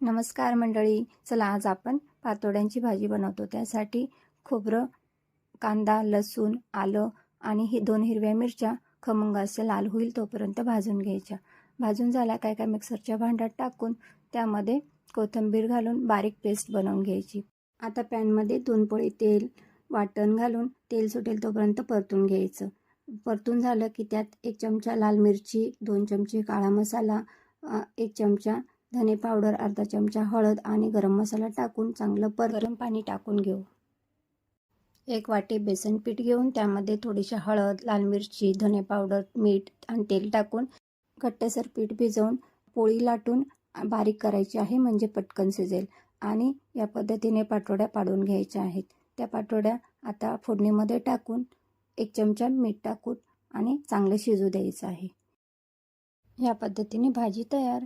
नमस्कार मंडळी, चला आज आपण पातोड्यांची भाजी बनवतो। त्यासाठी खोबरं, कांदा, लसूण, आलं आणि ही 2 हिरव्या मिरच्या खमंग असे लाल होईल तोपर्यंत भाजून घ्यायच्या। भाजून झाल्या काय मिक्सरच्या भांड्यात टाकून त्यामध्ये कोथिंबीर घालून बारीक पेस्ट बनवून घ्यायची। आता पॅनमध्ये 2 पळी तेल वाटण घालून तेल सुटेल तोपर्यंत परतून घ्यायचं। परतून झालं की त्यात 1 चमचा लाल मिरची, 2 चमचे काळा मसाला, 1 चमचा धने पावडर, अर्धा चमचा हळद आणि गरम मसाला टाकून चांगलं गरम पाणी टाकून घेऊ। 1 वाटी बेसन पीठ घेऊन त्यामध्ये थोडीशी हळद, लाल मिरची, धने पावडर, मीठ आणि तेल टाकून घट्टसर पीठ भिजवून पोळी लाटून बारीक करायची आहे, म्हणजे पटकन शिजेल। आणि या पद्धतीने पातोड्या पाडून घ्यायच्या आहेत। त्या पातोड्या आता फोडणीमध्ये टाकून 1 चमचा मीठ टाकून आणि चांगले शिजू द्यायचं आहे। या पद्धतीने भाजी तयार।